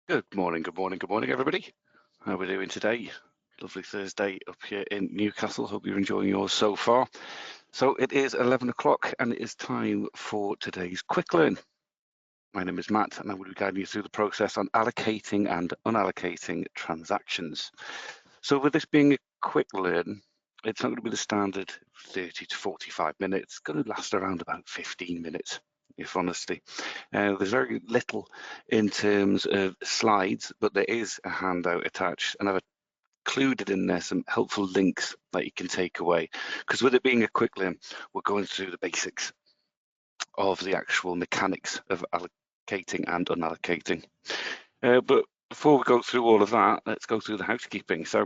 Good morning, everybody. How are we doing today? Lovely Thursday up here in Newcastle. Hope you're enjoying yours so far. So it is 11 o'clock and it is time for today's Quick Learn. My name is Matt and I will be guiding you through the process on allocating and unallocating transactions. So with this being a quick learn, it's not going to be the standard 30 to 45 minutes. It's going to last around about 15 minutes. If honesty, there's very little in terms of slides, but there is a handout attached, and I've included in there some helpful links that you can take away. Because with it being a quick learn, we're going through the basics of the actual mechanics of allocating and unallocating. But before we go through all of that, let's go through the housekeeping. So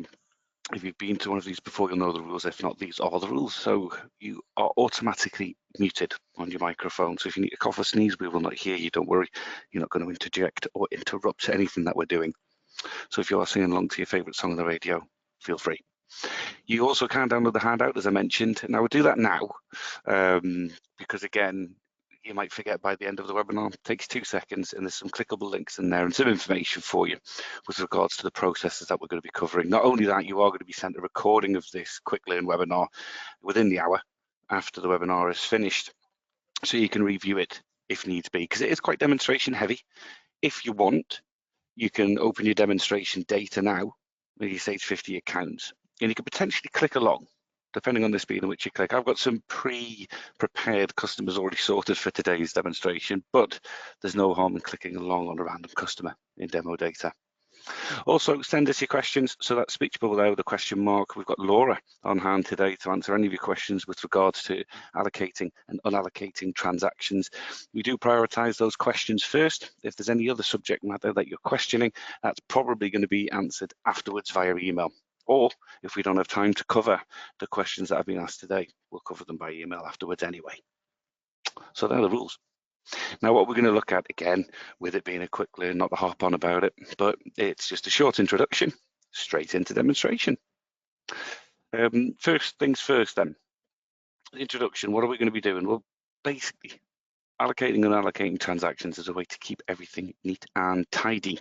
if you've been to one of these before, you'll know the rules. If not, these are the rules. So you are automatically muted on your microphone. So if you need to cough or sneeze, we will not hear you. Don't worry. You're not going to interject or interrupt anything that we're doing. So if you are singing along to your favourite song on the radio, feel free. You also can download the handout, as I mentioned. Now, we'll do that now because, again, you might forget by the end of the webinar. It takes 2 seconds and there's some clickable links in there and some information for you with regards to the processes that we're going to be covering. Not only that, you are going to be sent a recording of this Quick Learn webinar within the hour after the webinar is finished, so you can review it if needs be, because it is quite demonstration heavy. If you want, you can open your demonstration data now with your Sage 50 accounts, and you can potentially click along depending on the speed in which you click. I've got some pre-prepared customers already sorted for today's demonstration, but there's no harm in clicking along on a random customer in demo data. Also, send us your questions. So that speech bubble there with a question mark. We've got Laura on hand today to answer any of your questions with regards to allocating and unallocating transactions. We do prioritise those questions first. If there's any other subject matter that you're questioning, that's probably going to be answered afterwards via email. Or if we don't have time to cover the questions that have been asked today, we'll cover them by email afterwards anyway. So they're the rules. Now, what we're going to look at, again, with it being a quick learn, not to harp on about it, but it's just a short introduction, straight into demonstration. First things first then, introduction, what are we going to be doing? Well, basically, allocating and unallocating transactions is a way to keep everything neat and tidy.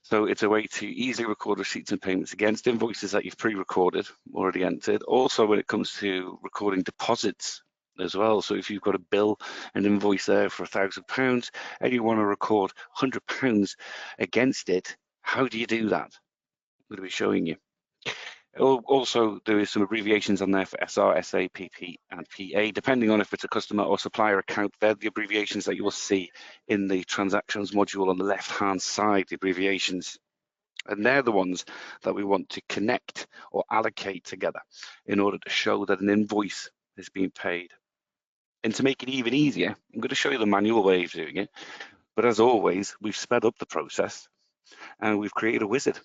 So it's a way to easily record receipts and payments against invoices that you've pre-recorded, already entered. Also, when it comes to recording deposits as well. So if you've got a bill, an invoice there for £1,000 and you want to record £100 against it, how do you do that? I'm going to be showing you. Also, there is some abbreviations on there for SR, SA, PP, and PA, depending on if it's a customer or supplier account. They're the abbreviations that you will see in the transactions module on the left-hand side, the abbreviations. And they're the ones that we want to connect or allocate together in order to show that an invoice is being paid. And to make it even easier, I'm going to show you the manual way of doing it. But as always, we've sped up the process and we've created a wizard.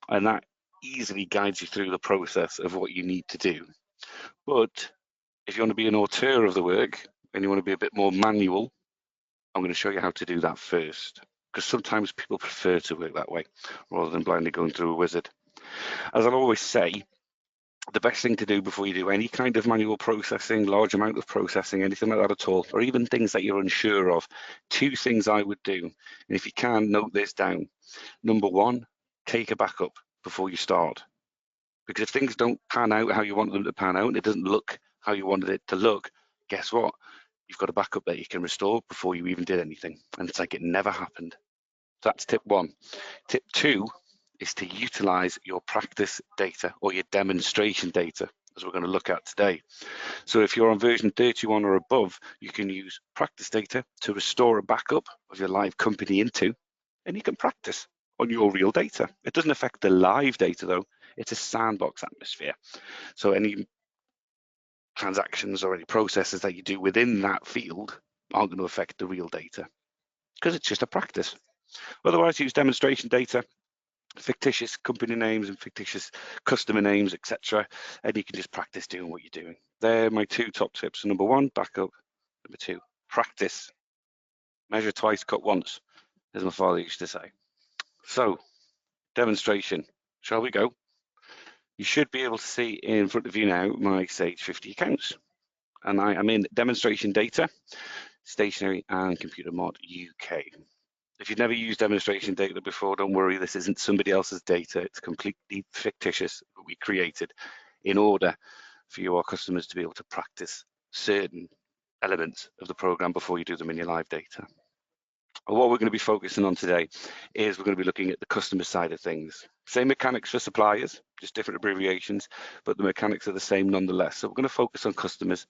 And that easily guides you through the process of what you need to do. But if you want to be an auteur of the work and you want to be a bit more manual, I'm going to show you how to do that first. Because sometimes people prefer to work that way rather than blindly going through a wizard. As I'll always say, the best thing to do before you do any kind of manual processing, large amount of processing, anything like that at all, or even things that you're unsure of, 2 things I would do. And if you can, note this down. Number 1, take a backup before you start. Because if things don't pan out how you want them to pan out, and it doesn't look how you wanted it to look, guess what? You've got a backup that you can restore before you even did anything. And it's like it never happened. So that's tip 1. Tip 2 is to utilize your practice data or your demonstration data, as we're going to look at today. So if you're on version 31 or above, you can use practice data to restore a backup of your live company into, and you can practice on your real data. It doesn't affect the live data though. It's a sandbox atmosphere. So any transactions or any processes that you do within that field aren't going to affect the real data because it's just a practice. Otherwise, use demonstration data, fictitious company names and fictitious customer names, etc. And you can just practice doing what you're doing. They're my 2 top tips. So number 1, backup. Number 2, practice. Measure twice, cut once, as my father used to say. So, demonstration. Shall we go? You should be able to see in front of you now my Sage 50 accounts. And I am in demonstration data, stationary and computer mod UK. If you've never used demonstration data before, don't worry, this isn't somebody else's data. It's completely fictitious, that we created in order for your customers to be able to practice certain elements of the program before you do them in your live data. And what we're going to be focusing on today is we're going to be looking at the customer side of things. Same mechanics for suppliers, just different abbreviations, but the mechanics are the same nonetheless. So we're going to focus on customers.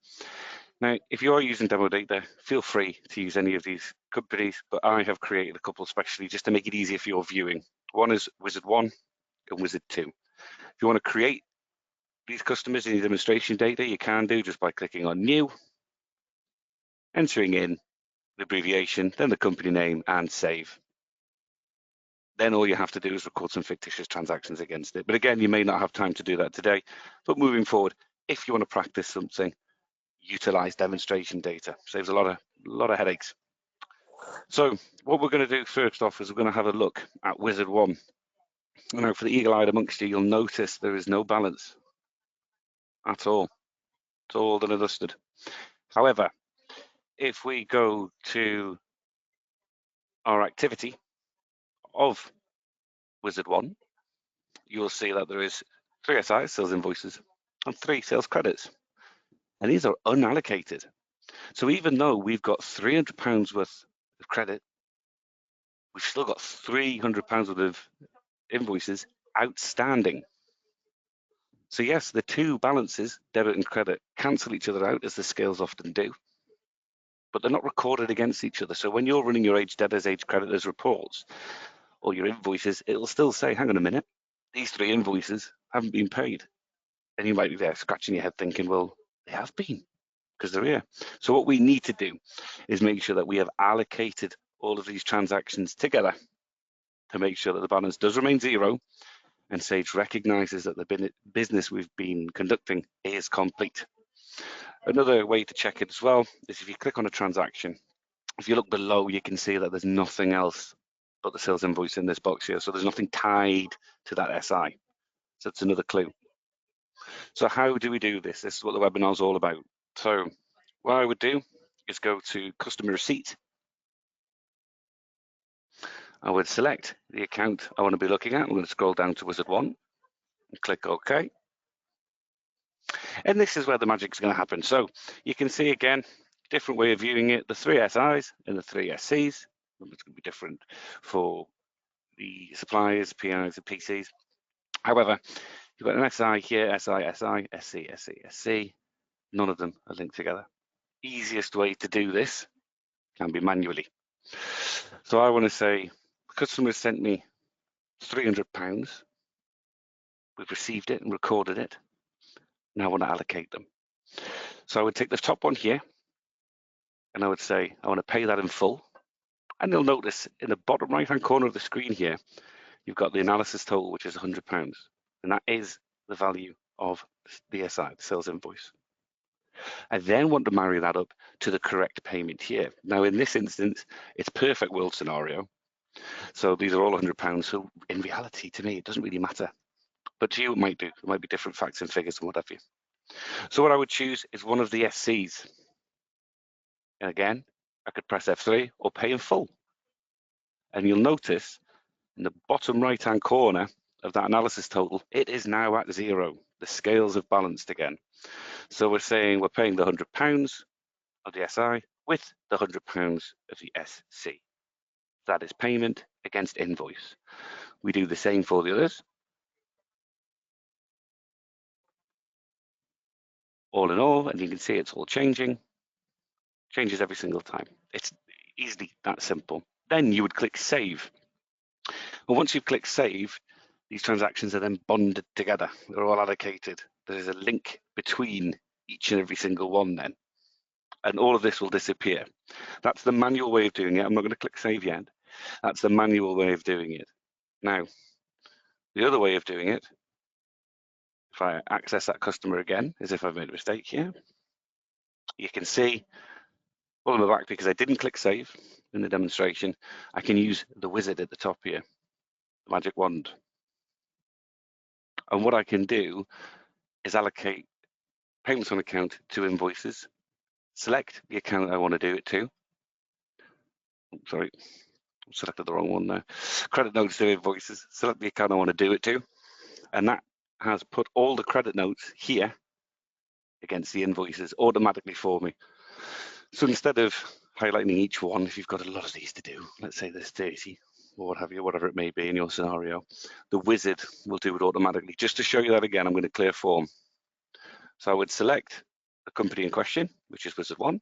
Now, if you are using demo data, feel free to use any of these companies, but I have created a couple specially just to make it easier for your viewing. One is Wizard 1 and Wizard 2. If you want to create these customers in your demonstration data, you can do just by clicking on New, entering in the abbreviation, then the company name, and save. Then all you have to do is record some fictitious transactions against it. But again, you may not have time to do that today, but moving forward, if you want to practice something, utilize demonstration data. Saves a lot of headaches. So what we're going to do first off is we're going to have a look at Wizard 1. Now, for the eagle-eyed amongst you, you'll notice there is no balance at all. It's all done and dusted. However, if we go to our activity of Wizard 1, you'll see that there is 3 SIs, sales invoices, and 3 sales credits. And these are unallocated. So even though we've got £300 worth of credit, we've still got £300 worth of invoices outstanding. So yes, the two balances, debit and credit, cancel each other out as the scales often do, but they're not recorded against each other. So when you're running your age debtors, age creditors reports or your invoices, it'll still say, hang on a minute, these 3 invoices haven't been paid. And you might be there scratching your head thinking, well, they have been because they're here. So what we need to do is make sure that we have allocated all of these transactions together to make sure that the balance does remain 0 and Sage recognizes that the business we've been conducting is complete. Another way to check it as well is if you click on a transaction, if you look below, you can see that there's nothing else but the sales invoice in this box here. So there's nothing tied to that SI. So that's another clue. So how do we do this? This is what the webinar is all about. So what I would do is go to customer receipt. I would select the account I want to be looking at. I'm going to scroll down to Wizard 1 and click OK. And this is where the magic is going to happen. So you can see again, different way of viewing it, the 3 SIs and the 3 SCs. It's going to be different for the suppliers, PIs and PCs. However, you've got an SI here, SI, SI, SC, SC, SC. None of them are linked together. Easiest way to do this can be manually. So I want to say, the customer sent me £300. We've received it and recorded it. Now I want to allocate them. So I would take the top one here and I would say, I want to pay that in full. And you'll notice in the bottom right-hand corner of the screen here, you've got the analysis total, which is £100. And that is the value of the SI, the sales invoice. I then want to marry that up to the correct payment here. Now, in this instance, it's perfect world scenario. So these are all £100. So in reality, to me, it doesn't really matter. But to you, it might do. It might be different facts and figures and what have you. So what I would choose is one of the SCs. And again, I could press F3 or pay in full. And you'll notice in the bottom right-hand corner of that analysis total, it is now at 0. The scales have balanced again. So we're saying we're paying the £100 of the SI with the £100 of the SC. That is payment against invoice. We do the same for the others. All in all, and you can see it's all changing. Changes every single time. It's easily that simple. Then you would click Save. Well, once you've clicked Save, these transactions are then bonded together. They're all allocated. There's a link between each and every single one then. And all of this will disappear. That's the manual way of doing it. I'm not going to click Save yet. That's the manual way of doing it. Now, the other way of doing it, if I access that customer again, as if I've made a mistake here, you can see, well, I'm back because I didn't click Save in the demonstration. I can use the wizard at the top here, the magic wand. And what I can do is allocate payments on account to invoices, select the account I want to do it to. Sorry, Selected the wrong one there. Credit notes to invoices. Select the account I want to do it to. And that has put all the credit notes here against the invoices automatically for me. So instead of highlighting each one, if you've got a lot of these to do, let's say there's 30 or what have you, whatever it may be in your scenario, the wizard will do it automatically. Just to show you that again, I'm going to clear form. So I would select the company in question, which is wizard 1.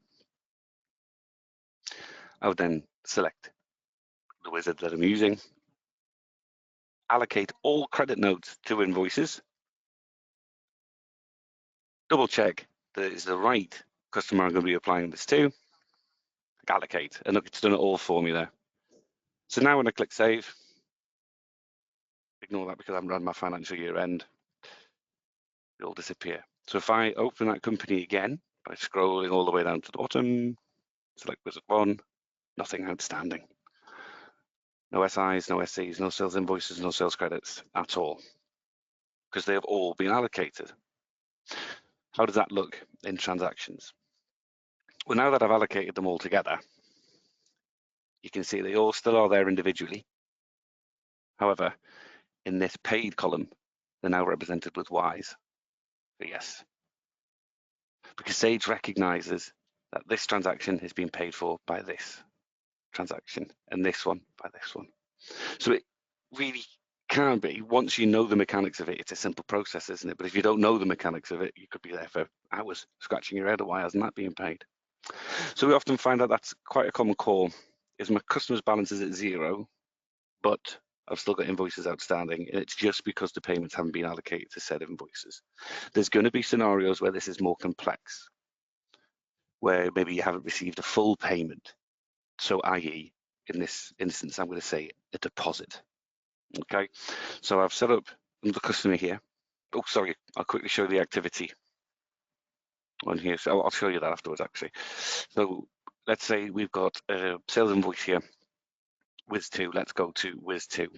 I would then select the wizard that I'm using, allocate all credit notes to invoices, double check that it's the right customer I'm going to be applying this to, allocate, and look, it's done it all for me there. So now when I click save, ignore that because I haven't run my financial year end, it'll disappear. So if I open that company again by scrolling all the way down to the bottom, select wizard 1, nothing outstanding. No SIs, no SCs, no sales invoices, no sales credits at all, because they have all been allocated. How does that look in transactions? Well, now that I've allocated them all together, you can see they all still are there individually. However, in this paid column, they're now represented with Ys. So yes, because Sage recognizes that this transaction has been paid for by this transaction and this one by this one. So it really can be, once you know the mechanics of it, it's a simple process, isn't it? But if you don't know the mechanics of it, you could be there for hours scratching your head, why hasn't that been paid? So we often find out that's quite a common call, is my customer's balance is at 0, but I've still got invoices outstanding, and it's just because the payments haven't been allocated to said invoices. There's going to be scenarios where this is more complex, where maybe you haven't received a full payment. So i.e., in this instance, I'm going to say a deposit. Okay, so I've set up the customer here. Oh, sorry, I'll quickly show the activity on here. So I'll show you that afterwards, actually. So let's say we've got a sales invoice here, Wiz2. Let's go to Wiz2. And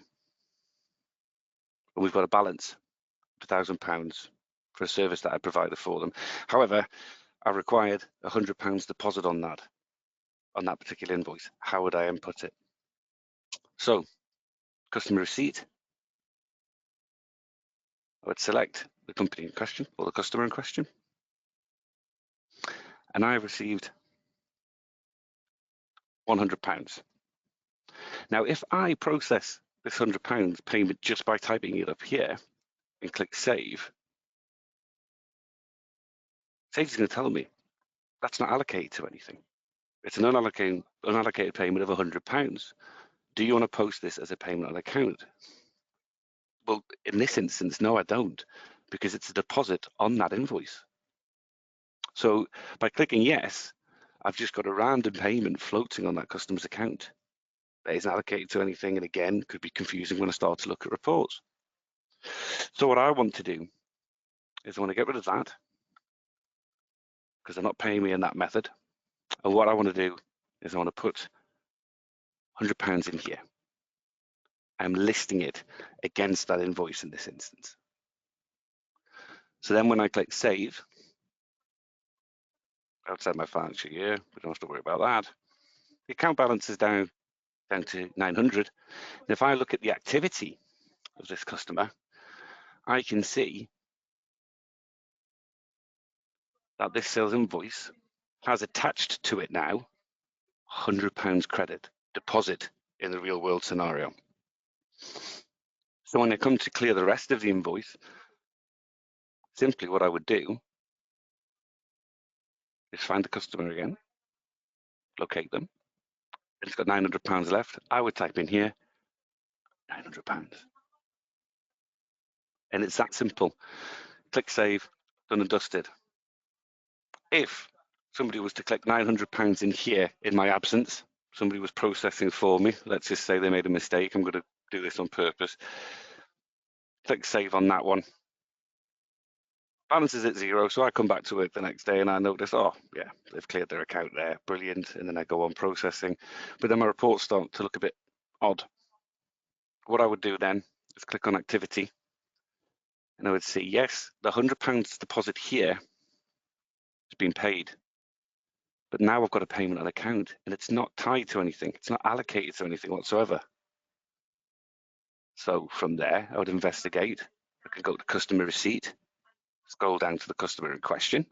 we've got a balance of £1,000 for a service that I provided for them. However, I required £100 deposit on that particular invoice. How would I input it? So, customer receipt, I would select the company in question or the customer in question, and I received £100. Now, if I process this £100 payment just by typing it up here and click save, Sage is going to tell me that's not allocated to anything. It's an unallocated payment of £100. Do you want to post this as a payment on account? Well, in this instance, no, I don't, because it's a deposit on that invoice. So by clicking yes, I've just got a random payment floating on that customer's account that isn't allocated to anything, and again, could be confusing when I start to look at reports. So what I want to do is I want to get rid of that because they're not paying me in that method. And what I want to do is I want to put £100 in here. I'm listing it against that invoice in this instance. So then when I click save, outside my financial year, we don't have to worry about that. The account balance is down to 900. And if I look at the activity of this customer, I can see that this sales invoice has attached to it now £100 credit deposit in the real world scenario. So when I come to clear the rest of the invoice, simply what I would do is find the customer again, locate them. It's got £900 left. I would type in here, £900. And it's that simple. Click save, done and dusted. If somebody was to click £900 in here in my absence, somebody was processing for me, let's just say they made a mistake, I'm going to do this on purpose. Click save on that one. Balance is at 0, so I come back to work the next day and I notice, oh yeah, they've cleared their account there, brilliant, and then I go on processing. But then my reports start to look a bit odd. What I would do then is click on activity, and I would see, yes, the £100 deposit here has been paid. But now I've got a payment on account and it's not tied to anything. It's not allocated to anything whatsoever. So from there, I would investigate. I can go to customer receipt, scroll down to the customer in question.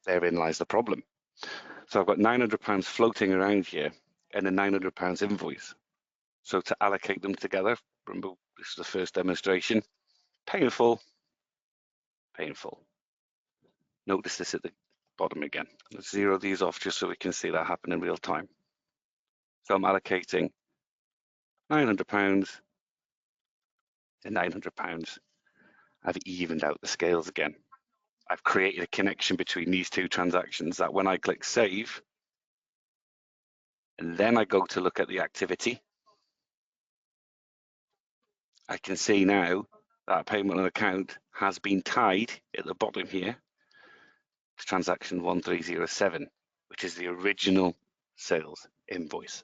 Therein lies the problem. So I've got £900 floating around here and a £900 invoice. So to allocate them together, remember this is the first demonstration, painful, painful. Notice this at the bottom again. Let's zero these off just so we can see that happen in real time. So I'm allocating £900 and £900. I've evened out the scales again. I've created a connection between these two transactions that when I click save, and then I go to look at the activity, I can see now that payment on account has been tied at the bottom here to transaction 1307, which is the original sales invoice.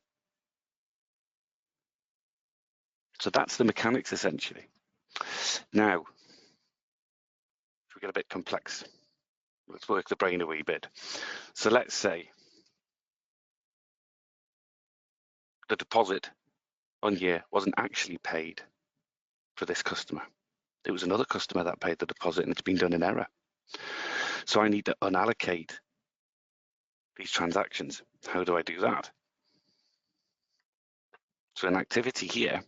So that's the mechanics essentially. Now, if we get a bit complex, let's work the brain a wee bit. So let's say the deposit on here wasn't actually paid for this customer. It was another customer that paid the deposit and it's been done in error. So I need to unallocate these transactions. How do I do that? So in activity here,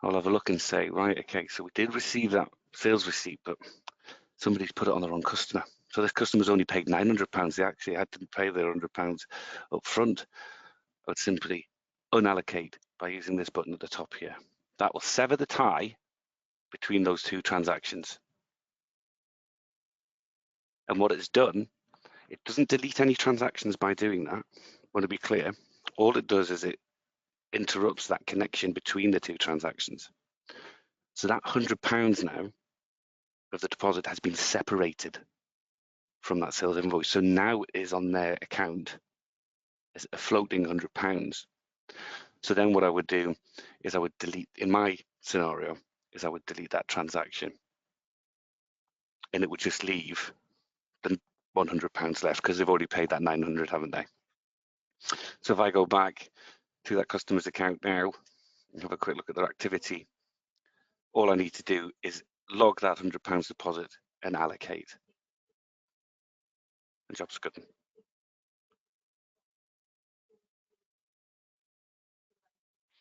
I'll have a look and say, right, okay, so we did receive that sales receipt, but somebody's put it on the wrong customer. So this customer's only paid £900. They actually had to pay their £100 up front. I would simply unallocate by using this button at the top here. That will sever the tie between those two transactions. And what it's done, it doesn't delete any transactions by doing that. I want to be clear. All it does is it interrupts that connection between the two transactions. So that £100 now of the deposit has been separated from that sales invoice. So now it is on their account as a floating £100. So then what I would do is I would delete, in my scenario, is I would delete that transaction. And it would just leave the £100 left because they've already paid that 900, haven't they? So if I go back to that customer's account now and have a quick look at their activity, all I need to do is log that £100 deposit and allocate. And job's good.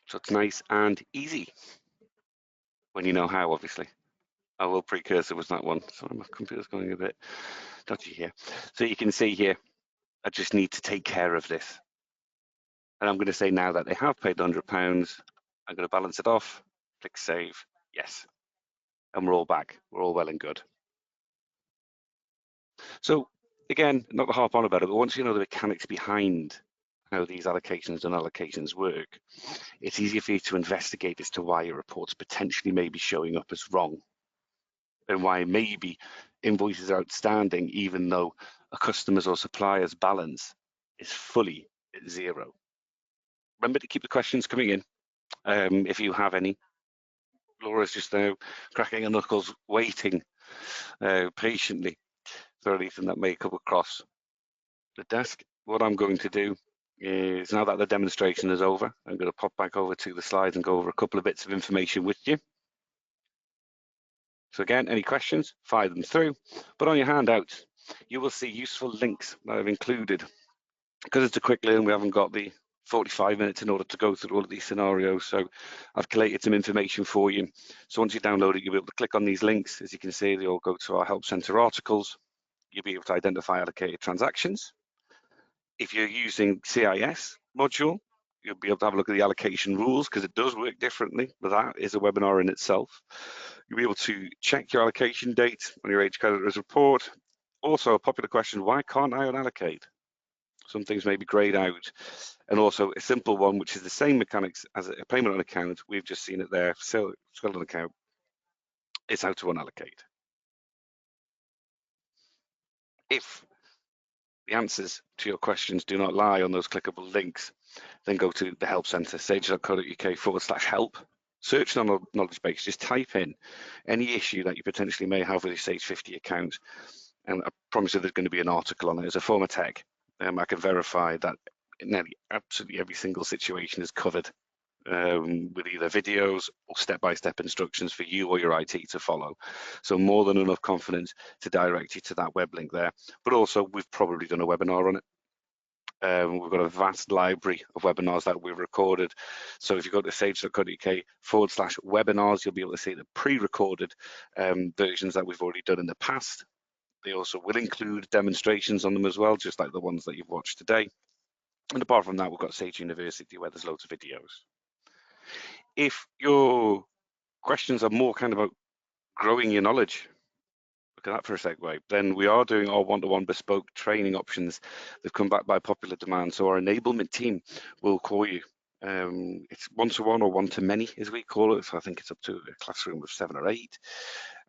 So it's nice and easy when you know how, obviously. I will precursor was that one. Sorry, my computer's going a bit dodgy here. So you can see here, I just need to take care of this. And I'm going to say now that they have paid £100, I'm going to balance it off, click save, yes. And we're all back. We're all well and good. So again, not to harp on about it, but once you know the mechanics behind how these allocations and allocations work, it's easier for you to investigate as to why your reports potentially may be showing up as wrong and why maybe invoices are outstanding even though a customer's or supplier's balance is fully at zero. Remember to keep the questions coming in if you have any. Laura's just now cracking her knuckles, waiting patiently for anything that may come across the desk. What I'm going to do is, now that the demonstration is over, I'm going to pop back over to the slides and go over a couple of bits of information with you. So again, any questions, fire them through. But on your handouts, you will see useful links that I've included. Because it's a quick learn, we haven't got the 45 minutes in order to go through all of these scenarios. So I've collated some information for you. So once you download it, you'll be able to click on these links. As you can see, they all go to our Help Center articles. You'll be able to identify allocated transactions. If you're using CIS module, you'll be able to have a look at the allocation rules because it does work differently, but that is a webinar in itself. You'll be able to check your allocation date on your age creditors report. Also, a popular question, why can't I unallocate? Some things may be grayed out. And also a simple one, which is the same mechanics as a payment on account. We've just seen it there, sale on account. It's how to unallocate. If the answers to your questions do not lie on those clickable links, then go to the Help Centre, sage.co.uk/help. Search on a knowledge base, just type in any issue that you potentially may have with your Sage 50 account. And I promise you there's going to be an article on it. As a former tech, I can verify that nearly absolutely every single situation is covered with either videos or step-by-step instructions for you or your IT to follow. So more than enough confidence to direct you to that web link there. But also, we've probably done a webinar on it. We've got a vast library of webinars that we've recorded. So if you go to sage.co.uk/webinars, you'll be able to see the pre-recorded versions that we've already done in the past. They also will include demonstrations on them as well, just like the ones that you've watched today. And apart from that, we've got Sage University where there's loads of videos. If your questions are more kind of about growing your knowledge, look at that for a segue, then we are doing our one-to-one bespoke training options. They've come back by popular demand. So our enablement team will call you. It's one-to-one or one-to-many, as we call it. So I think it's up to a classroom of 7 or 8.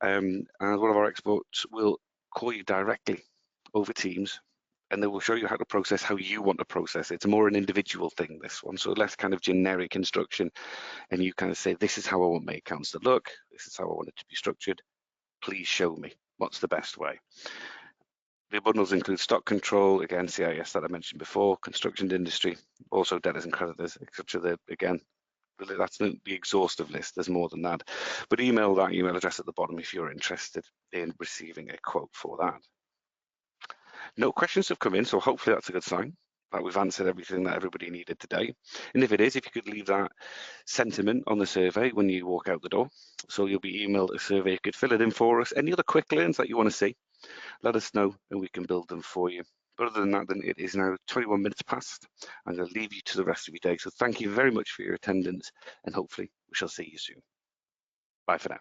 And one of our experts will call you directly over Teams, and they will show you how to process how you want to process it. It's more an individual thing, this one, so less kind of generic instruction, and you kind of say, this is how I want my accounts to look, this is how I want it to be structured, please show me what's the best way. The bundles include stock control, again, CIS that I mentioned before, construction industry, also debtors and creditors, etc. Again, that's the exhaustive list. There's more than that. But email that email address at the bottom if you're interested in receiving a quote for that. No questions have come in, so hopefully that's a good sign that we've answered everything that everybody needed today. And if it is, if you could leave that sentiment on the survey when you walk out the door. So you'll be emailed a survey. You could fill it in for us. Any other quick learns that you want to see, let us know and we can build them for you. But other than that, then it is now 21 minutes past. I'm going to leave you to the rest of your day. So thank you very much for your attendance, and hopefully we shall see you soon. Bye for now.